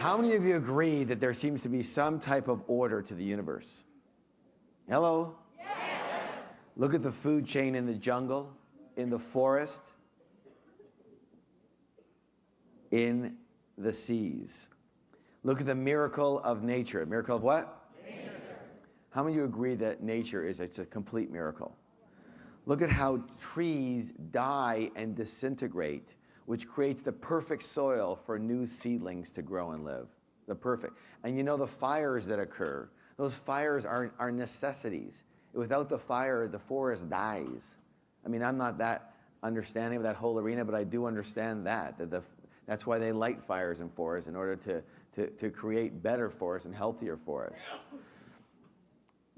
How many of you agree that there seems to be some type of order to the universe? Hello? Yes. Look at the food chain in the jungle, in the forest, in the seas. Look at the miracle of nature. Miracle of what? Nature. How many of you agree that nature is a complete miracle? Look at how trees die and disintegrate, which creates the perfect soil for new seedlings to grow and live. The perfect. And you know the fires that occur, those fires are necessities. Without the fire, the forest dies. I mean, I'm not that understanding of that whole arena, but I do understand that's why they light fires in forests, in order to create better forests and healthier forests.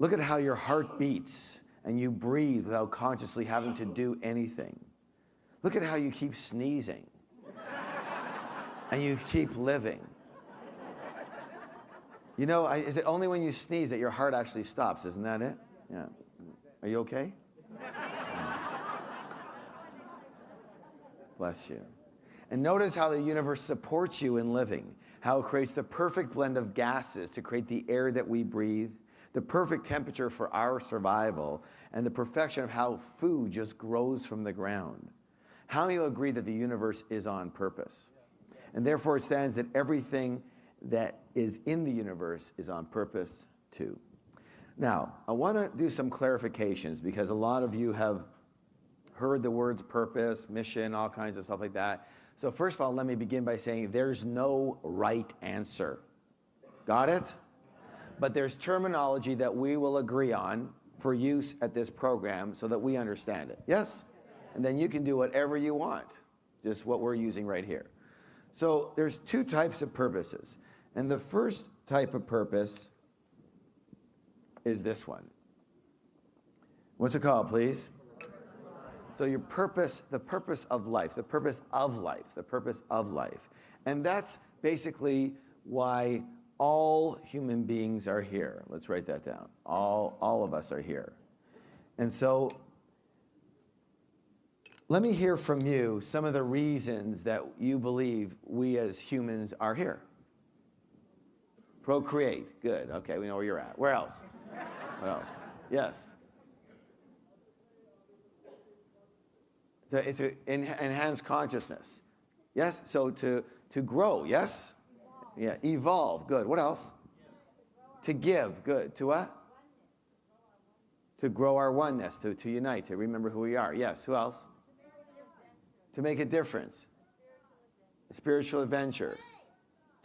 Look at how your heart beats and you breathe without consciously having to do anything. Look at how you keep sneezing and you keep living. You know, is it only when you sneeze that your heart actually stops? Isn't that it? Yeah. Are you okay? Bless you. And notice how the universe supports you in living, how it creates the perfect blend of gases to create the air that we breathe, the perfect temperature for our survival, and the perfection of how food just grows from the ground. How many of you agree that the universe is on purpose? And therefore it stands that everything that is in the universe is on purpose too. Now, I want to do some clarifications because a lot of you have heard the words purpose, mission, all kinds of stuff like that. So first of all, let me begin by saying there's no right answer. Got it? But there's terminology that we will agree on for use at this program so that we understand it. Yes? And then you can do whatever you want, just what we're using right here. So there's two types of purposes. And the first type of purpose is this one. What's it called, please? So your purpose, the purpose of life, the purpose of life, the purpose of life. And that's basically why all human beings are here. Let's write that down. All of us are here. And so let me hear from you some of the reasons that you believe we as humans are here. Procreate. Good. Okay, we know where you're at. Where else? What else? Yes. To enhance consciousness. Yes? So to grow. Yes? Yeah. Evolve. Good. What else? To give. Good. To what? To grow our oneness. To unite. To remember who we are. Yes. Who else? To make a difference. A spiritual adventure.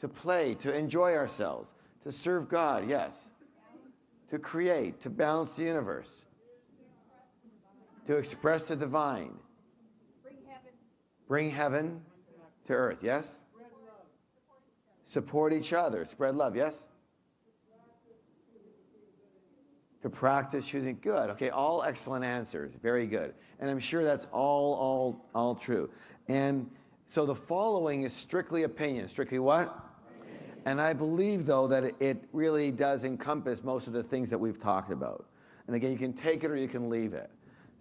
To play. To enjoy ourselves. To serve God. Yes. To create. To balance the universe. To express the divine. Bring heaven to earth, yes? Support each other, spread love, yes? To practice choosing good. Okay, all excellent answers, very good. And I'm sure that's all true. And so the following is strictly opinion. Strictly what? And I believe, though, that it really does encompass most of the things that we've talked about. And again, you can take it or you can leave it.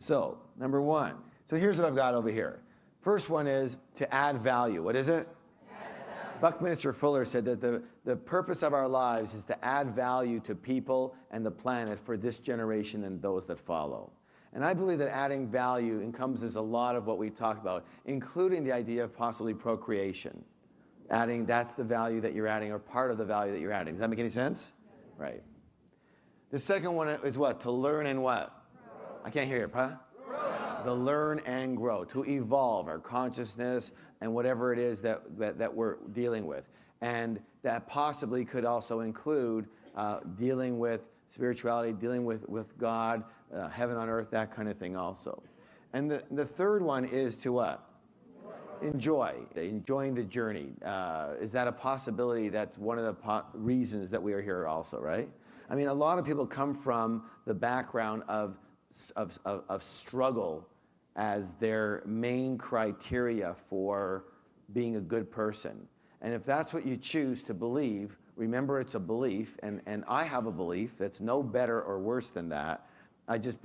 So, number one. So here's what I've got over here. First one is to add value. What is it? Buckminster Fuller said that the purpose of our lives is to add value to people and the planet for this generation and those that follow. And I believe that adding value encompasses a lot of what we talked about, including the idea of possibly procreation. Adding, that's the value that you're adding, or part of the value that you're adding. Does that make any sense? Right. The second one is what? To learn and what? I can't hear you, huh? To learn and grow, to evolve our consciousness and whatever it is that we're dealing with. And that possibly could also include dealing with spirituality, dealing with God, heaven on earth, that kind of thing also. And the third one is to what? Enjoying the journey. Is that a possibility? That's one of the reasons that we are here also, right? I mean, a lot of people come from the background of struggle as their main criteria for being a good person. And if that's what you choose to believe, remember it's a belief, and I have a belief that's no better or worse than that. I just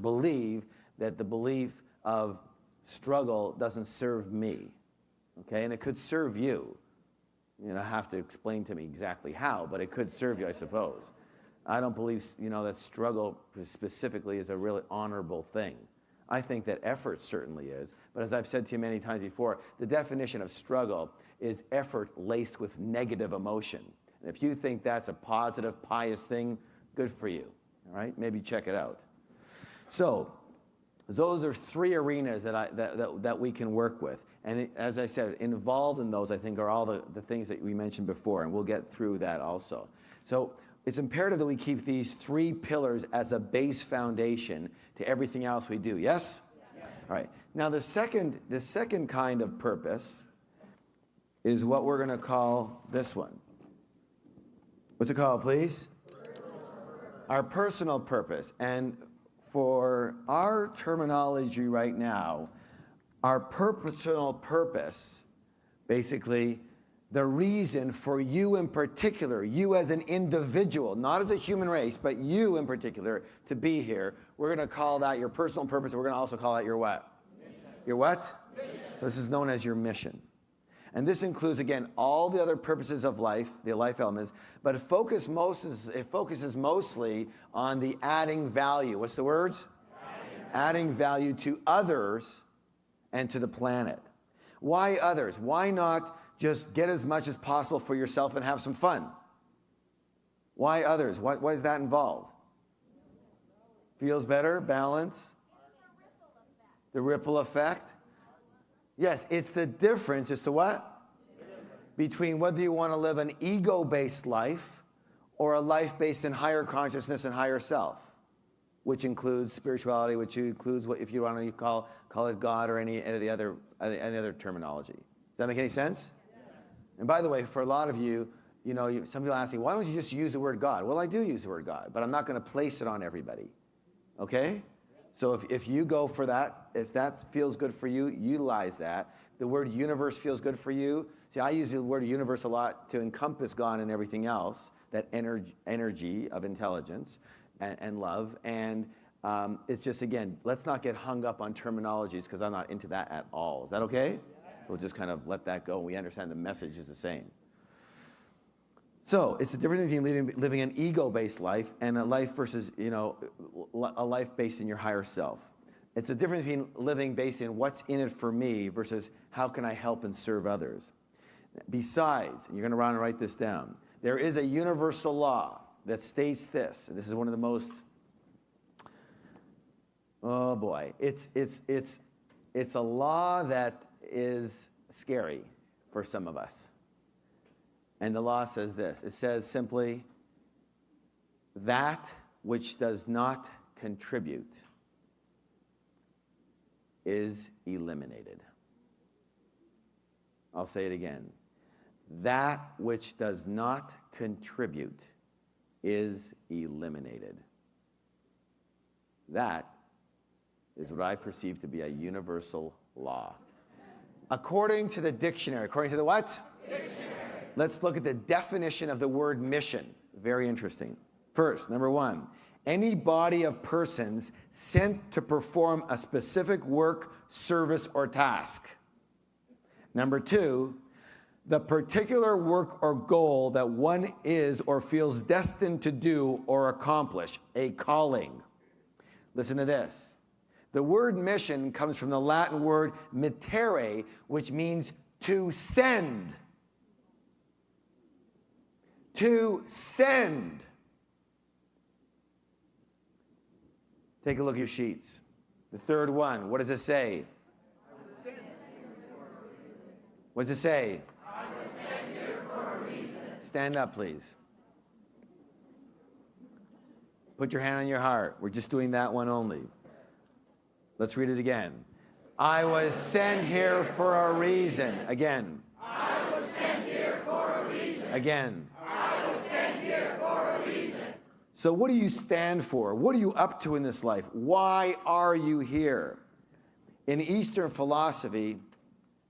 believe that the belief of struggle doesn't serve me, okay? And it could serve you. have to explain to me exactly how, but it could serve you, I suppose. I don't believe, that struggle specifically is a really honorable thing. I think that effort certainly is, but as I've said to you many times before, the definition of struggle is effort laced with negative emotion. And if you think that's a positive, pious thing, good for you, all right? Maybe check it out. So, those are 3 arenas that we can work with. And as I said, involved in those, I think, are all the things that we mentioned before, and we'll get through that also. So it's imperative that we keep these 3 pillars as a base foundation to everything else we do. Yes? Yeah. All right. Now, the second kind of purpose is what we're going to call this one. What's it called, please? Our personal purpose. And for our terminology right now, our personal purpose, basically, the reason for you in particular, you as an individual, not as a human race, but you in particular, to be here, we're going to call that your personal purpose, and we're going to also call that your what? Mission. Your what? Mission. So this is known as your mission. And this includes, again, all the other purposes of life, the life elements, but it focuses mostly on the adding value. What's the words? Adding value to others and to the planet. Why others? Why not just get as much as possible for yourself and have some fun? Why others? What does that involve? Feels better? Balance? The ripple effect? Yes, it's the difference as to what? Between whether you want to live an ego-based life or a life based in higher consciousness and higher self, which includes spirituality, which includes what, if you want to call it God or any other terminology. Does that make any sense? And by the way, for a lot of you, some people ask me, why don't you just use the word God? Well, I do use the word God, but I'm not going to place it on everybody. Okay? So if you go for that, if that feels good for you, utilize that. The word universe feels good for you. See, I use the word universe a lot to encompass God and everything else, that energy of intelligence and love. And it's just, again, let's not get hung up on terminologies because I'm not into that at all. Is that okay? So we'll just kind of let that go. We understand the message is the same. So it's the difference between living an ego-based life and a life versus, a life based in your higher self. It's the difference between living based in what's in it for me versus how can I help and serve others. Besides, and you're going to write this down, there is a universal law that states this, and this is one of the most, oh boy, it's a law that is scary for some of us. And the law says this. It says simply, that which does not contribute is eliminated. I'll say it again. That which does not contribute is eliminated. That is what I perceive to be a universal law. According to the dictionary, according to the what? Dictionary. Let's look at the definition of the word mission. Very interesting. First, number 1, any body of persons sent to perform a specific work, service, or task. Number 2, the particular work or goal that one is or feels destined to do or accomplish, a calling. Listen to this. The word mission comes from the Latin word mittere, which means to send. To send. Take a look at your sheets. The third one, what does it say? What does it say? I was sent here for a reason. Stand up, please. Put your hand on your heart. We're just doing that one only. Let's read it again. I was sent here for a reason. Again. I was sent here for a reason. Again. I was sent here for a reason. So what do you stand for? What are you up to in this life? Why are you here? In Eastern philosophy,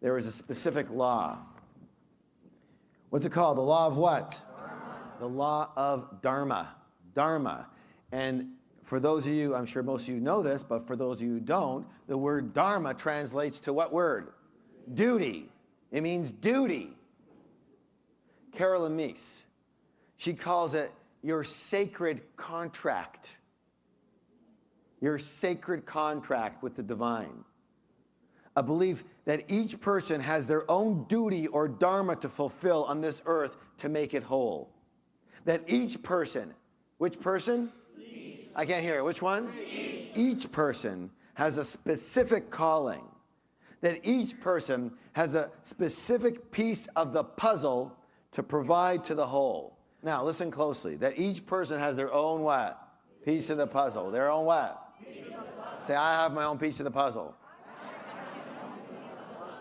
there is a specific law. What's it called? The law of what? Dharma. The law of Dharma. Dharma. And for those of you, I'm sure most of you know this, but for those of you who don't, the word Dharma translates to what word? Duty. It means duty. Carolyn Meese. She calls it your sacred contract. Your sacred contract with the divine. A belief that each person has their own duty or dharma to fulfill on this earth to make it whole. That each person, which person? Each. I can't hear it. Which one? Each person has a specific calling. That each person has a specific piece of the puzzle to provide to the whole. Now, listen closely. That each person has their own what? Piece of the puzzle. Their own what? Say, I have my own piece of the puzzle.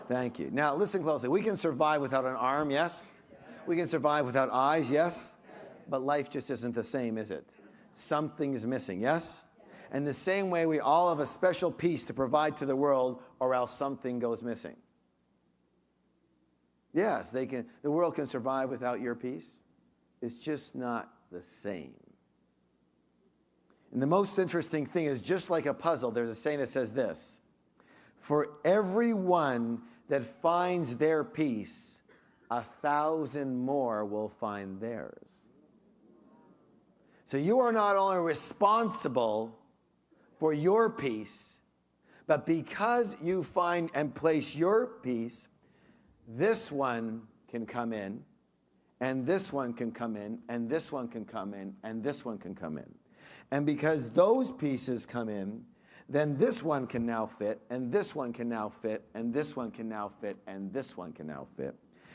Thank you. Now, listen closely. We can survive without an arm, yes? We can survive without eyes, yes? But life just isn't the same, is it? Something is missing, yes? And the same way, we all have a special piece to provide to the world, or else something goes missing. Yes, the world can survive without your piece. It's just not the same. And the most interesting thing is, just like a puzzle, there's a saying that says this: for everyone that finds their piece, 1,000 more will find theirs. So you are not only responsible for your piece, but because you find and place your piece, this one can come in, and this one can come in, and this one can come in, and this one can come in. And because those pieces come in, then this one can now fit, and this one can now fit, and this one can now fit, and this one can now fit.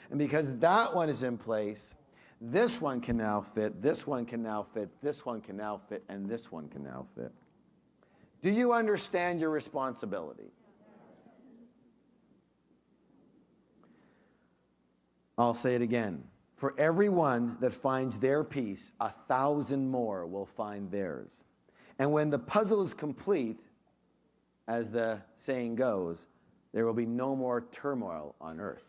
And because that one is in place, this one can now fit, this one can now fit, this one can now fit, and this one can now fit. Do you understand your responsibility? I'll say it again. For everyone that finds their piece, 1,000 more will find theirs. And when the puzzle is complete, as the saying goes, there will be no more turmoil on earth.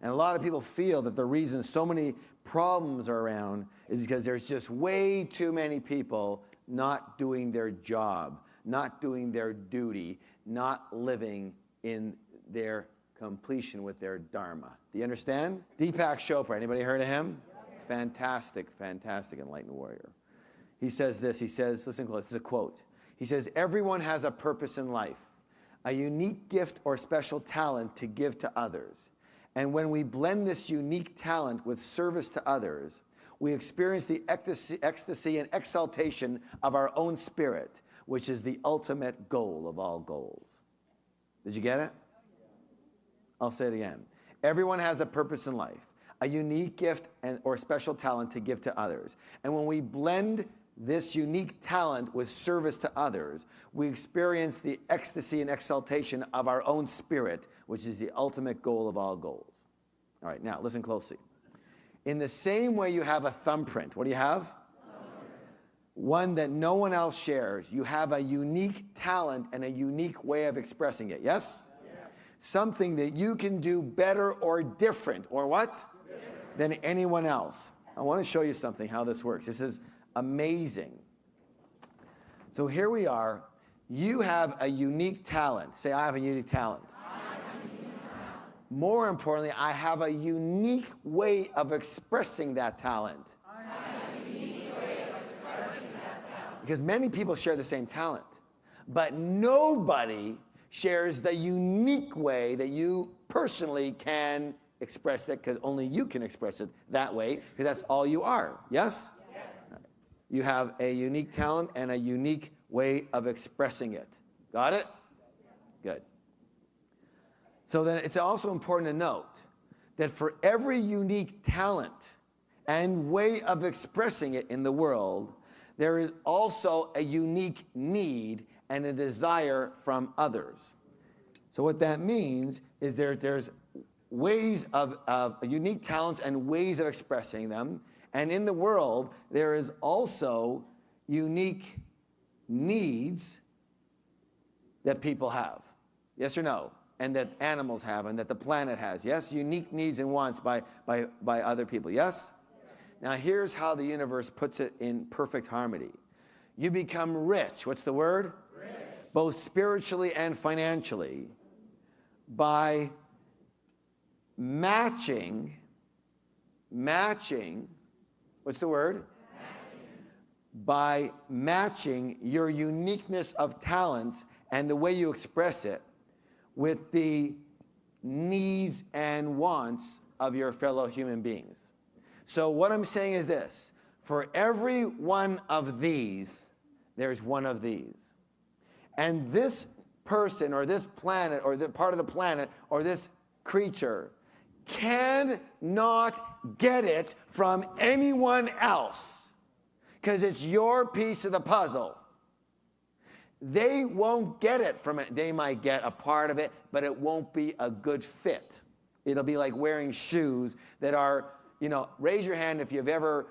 And a lot of people feel that the reason so many problems are around is because there's just way too many people not doing their job, not doing their duty, not living in their completion with their dharma. Do you understand? Deepak Chopra, anybody heard of him? Fantastic, fantastic enlightened warrior. He says this, he says, listen close, this is a quote. He says, everyone has a purpose in life, a unique gift or special talent to give to others. And when we blend this unique talent with service to others, we experience the ecstasy and exaltation of our own spirit, which is the ultimate goal of all goals. Did you get it? I'll say it again. Everyone has a purpose in life, a unique gift or special talent to give to others. And when we blend this unique talent with service to others, we experience the ecstasy and exaltation of our own spirit, which is the ultimate goal of all goals. All right, now listen closely. In the same way you have a thumbprint, what do you have? One that no one else shares. You have a unique talent and a unique way of expressing it, yes? Something that you can do better or different, or what? Different. Than anyone else. I want to show you something, how this works. This is amazing. So here we are. You have a unique talent. Say, I have a unique talent. More importantly, I have a unique way of expressing that talent. Because many people share the same talent, but nobody shares the unique way that you personally can express it, because only you can express it that way, because that's all you are. Yes? Yes. Right. You have a unique talent and a unique way of expressing it. Got it? Good. So then it's also important to note that for every unique talent and way of expressing it in the world, there is also a unique need and a desire from others. So what that means is there's ways of unique talents and ways of expressing them. And in the world, there is also unique needs that people have. Yes or no? And that animals have, and that the planet has. Yes? Unique needs and wants by other people. Yes? Now here's how the universe puts it in perfect harmony. You become rich. What's the word? Rich. Both spiritually and financially, by matching matching, what's the word? By matching your uniqueness of talents and the way you express it with the needs and wants of your fellow human beings. So what I'm saying is this: for every one of these, there's one of these. And this person or this planet or the part of the planet or this creature cannot get it from anyone else because it's your piece of the puzzle. They won't get it from it. They might get a part of it, but it won't be a good fit. It'll be like wearing shoes that are, raise your hand if you've ever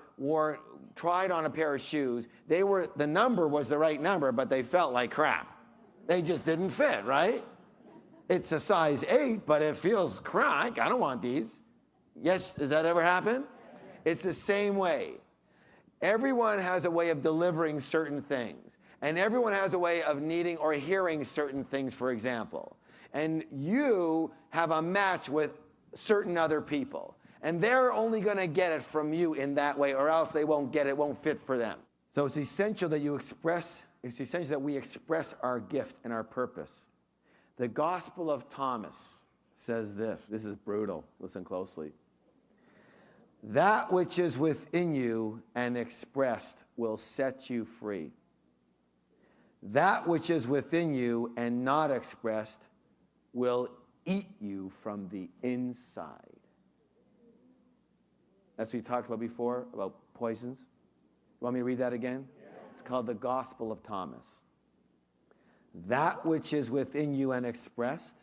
tried on a pair of shoes. The number was the right number, but they felt like crap. They just didn't fit, right? It's a size 8, but it feels crap. I don't want these. Yes, does that ever happen? It's the same way. Everyone has a way of delivering certain things. And everyone has a way of needing or hearing certain things, for example. And you have a match with certain other people. And they're only going to get it from you in that way, or else they won't get it, it won't fit for them. So it's essential that it's essential that we express our gift and our purpose. The Gospel of Thomas says this. This is brutal. Listen closely. That which is within you and expressed will set you free. That which is within you and not expressed will eat you from the inside. That's what we talked about before, about poisons. You want me to read that again? Yeah. It's called the Gospel of Thomas. That which is within you and expressed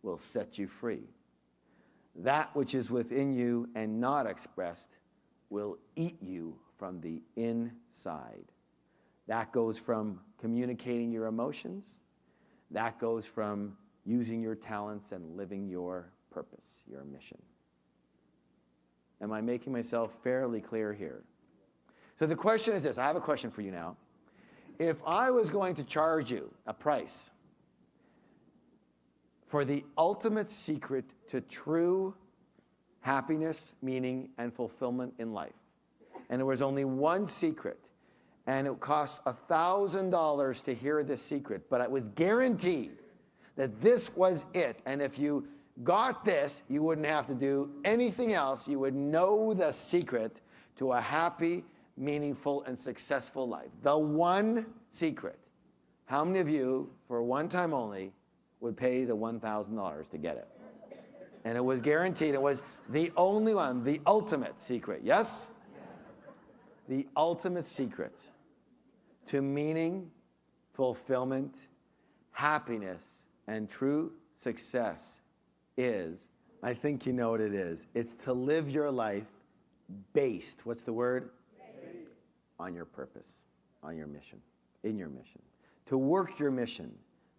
will set you free. That which is within you and not expressed will eat you from the inside. That goes from communicating your emotions. That goes from using your talents and living your purpose, your mission. Am I making myself fairly clear here? So the question is this. I have a question for you now. If I was going to charge you a price for the ultimate secret to true happiness, meaning, and fulfillment in life, and there was only one secret, and it cost $1,000 to hear this secret, but it was guaranteed that this was it. And if you got this, you wouldn't have to do anything else. You would know the secret to a happy, meaningful, and successful life. The one secret. How many of you, for one time only, would pay the $1,000 to get it? And it was guaranteed. It was the only one, the ultimate secret. Yes? The ultimate secret to meaning, fulfillment, happiness, and true success is, I think you know what it is. It's to live your life based, what's the word? Based. On your purpose, on your mission, in your mission. To work your mission,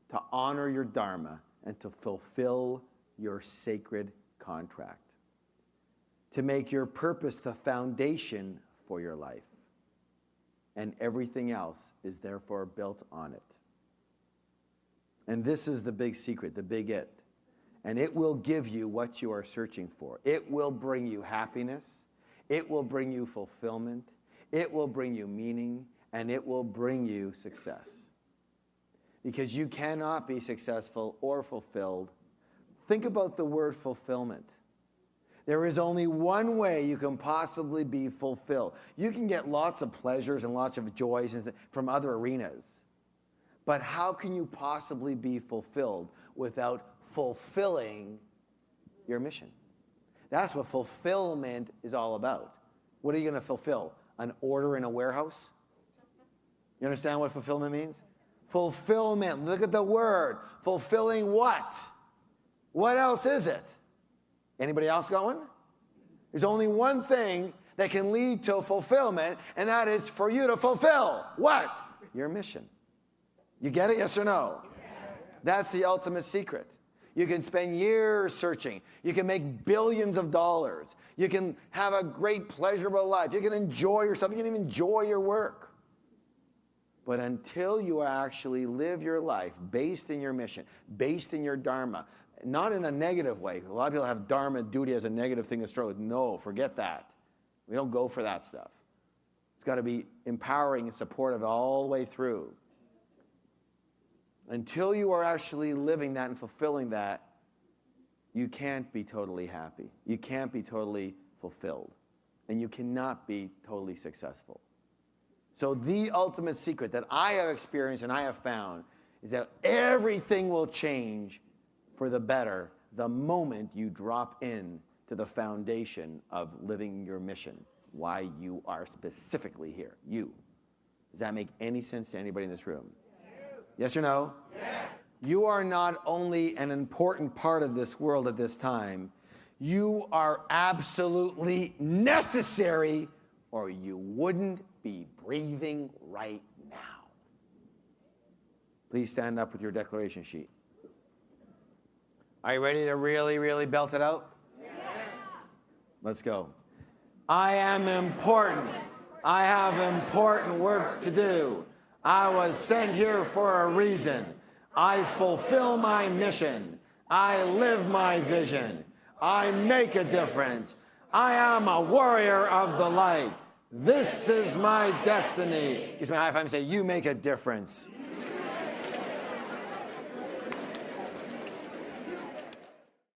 to honor your dharma, and to fulfill your sacred contract. To make your purpose the foundation for your life. And everything else is therefore built on it. And this is the big secret, the big it. And it will give you what you are searching for. It will bring you happiness. It will bring you fulfillment. It will bring you meaning. And it will bring you success. Because you cannot be successful or fulfilled. Think about the word fulfillment. There is only one way you can possibly be fulfilled. You can get lots of pleasures and lots of joys from other arenas. But how can you possibly be fulfilled without fulfilling your mission? That's what fulfillment is all about. What are you going to fulfill? An order in a warehouse? You understand what fulfillment means? Fulfillment. Look at the word. Fulfilling what? What else is it? Anybody else going? There's only one thing that can lead to fulfillment, and that is for you to fulfill what? Your mission. You get it, yes or no? Yes. That's the ultimate secret. You can spend years searching. You can make billions of dollars. You can have a great, pleasurable life. You can enjoy yourself. You can even enjoy your work. But until you actually live your life based in your mission, based in your dharma, not in a negative way. A lot of people have dharma, duty as a negative thing to struggle with. No, forget that. We don't go for that stuff. It's got to be empowering and supportive all the way through. Until you are actually living that and fulfilling that, you can't be totally happy. You can't be totally fulfilled. And you cannot be totally successful. So the ultimate secret that I have experienced and I have found is that everything will change for the better the moment you drop in to the foundation of living your mission, why you are specifically here, you. Does that make any sense to anybody in this room? Yes or no? Yes. You are not only an important part of this world at this time, you are absolutely necessary, or you wouldn't be breathing right now. Please stand up with your declaration sheet. Are you ready to really, really belt it out? Yes. Let's go. I am important. I have important work to do. I was sent here for a reason. I fulfill my mission. I live my vision. I make a difference. I am a warrior of the light. This is my destiny. Give me a high five and say, you make a difference.